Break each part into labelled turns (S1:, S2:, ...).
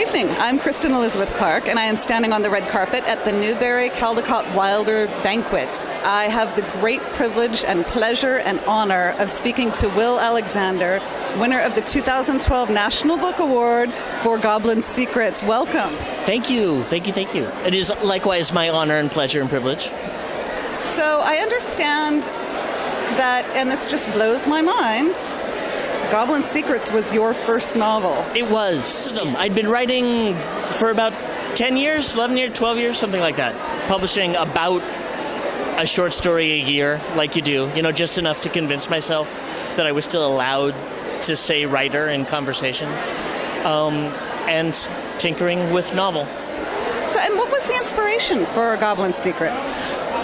S1: evening. I'm Kristen Elizabeth Clark, and I am standing on the red carpet at the Newberry Caldecott Wilder Banquet. I have the great privilege and pleasure and honor of speaking to Will Alexander, winner of the 2012 National Book Award for Goblin Secrets. Welcome.
S2: Thank you. It is likewise my honor and pleasure and privilege.
S1: So I understand that, and this just blows my mind, Goblin Secrets was your first novel.
S2: It was. I'd been writing for about 10 years, 11 years, 12 years, something like that. Publishing about a short story a year, like you do. Just enough to convince myself that I was still allowed to say writer in conversation. And tinkering with novel.
S1: So, and what was the inspiration for Goblin Secrets?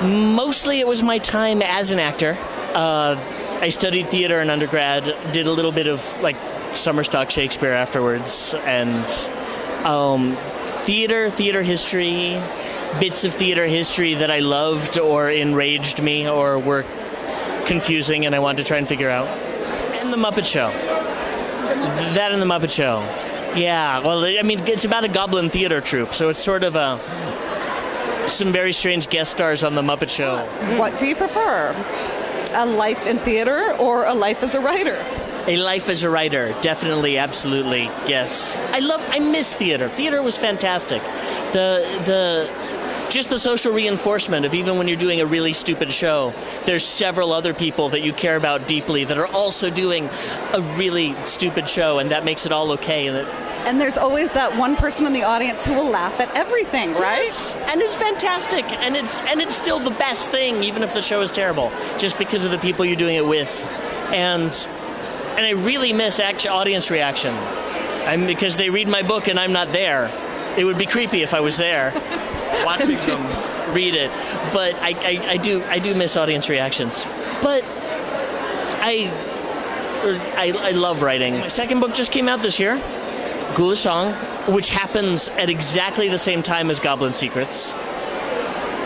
S2: Mostly it was my time as an actor. I studied theater in undergrad, did a little bit of summer stock Shakespeare afterwards, and theater history, bits of theater history that I loved or enraged me or were confusing and I wanted to try and figure out. And The Muppet Show. That and The Muppet Show. Yeah, well, it's about a goblin theater troupe, so it's sort of some very strange guest stars on The Muppet Show.
S1: What do you prefer? A life in theater or a life as a writer?
S2: A life as a writer, definitely, absolutely, yes. I miss theater. Theater was fantastic. Just the social reinforcement of even when you're doing a really stupid show, there's several other people that you care about deeply that are also doing a really stupid show, and that makes it all okay.
S1: And there's always that one person in the audience who will laugh at everything, right?
S2: Yes, and it's fantastic, and it's still the best thing, even if the show is terrible, just because of the people you're doing it with. And I really miss audience reaction, because they read my book and I'm not there. It would be creepy if I was there, watching them read it. But I do miss audience reactions. But I love writing. My second book just came out this year. Ghoulish Song, which happens at exactly the same time as Goblin Secrets.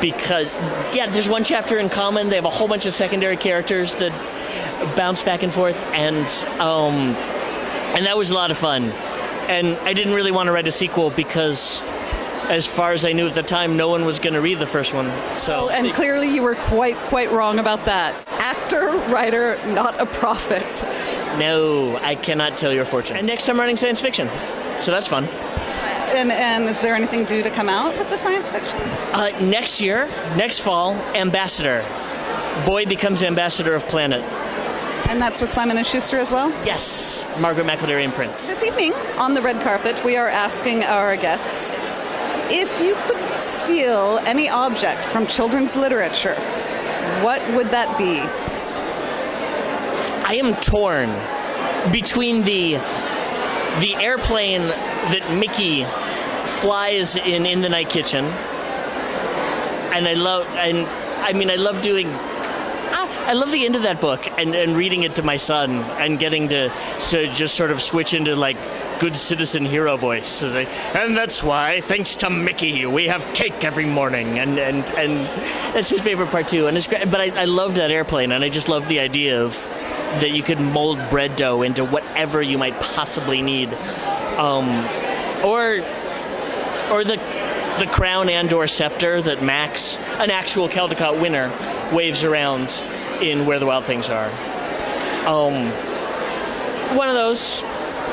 S2: Because, there's one chapter in common. They have a whole bunch of secondary characters that bounce back and forth, and that was a lot of fun. And I didn't really want to write a sequel because, as far as I knew at the time, no one was going to read the first one. So,
S1: and clearly you were quite wrong about that. Actor, writer, not a prophet.
S2: No, I cannot tell your fortune. And next I'm writing science fiction, so that's fun.
S1: And is there anything due to come out with the science fiction?
S2: Next fall, Ambassador. Boy becomes ambassador of planet.
S1: And that's with Simon & Schuster as well?
S2: Yes, Margaret McElderry imprint.
S1: This evening, on the red carpet, we are asking our guests, if you could steal any object from children's literature, what would that be?
S2: I am torn between the airplane that Mickey flies in the Night Kitchen, and I love the end of that book and reading it to my son and getting to just sort of switch into good citizen hero voice. And that's why, thanks to Mickey, we have cake every morning. And that's his favorite part too. And it's great. But I loved that airplane, and I just loved the idea of that you could mold bread dough into whatever you might possibly need. Or the crown and/or scepter that Max, an actual Caldecott winner, waves around in Where the Wild Things Are. One of those.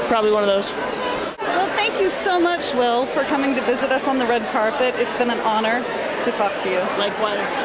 S2: Probably one of those.
S1: Well, thank you so much, Will, for coming to visit us on the red carpet. It's been an honor to talk to you.
S2: Likewise.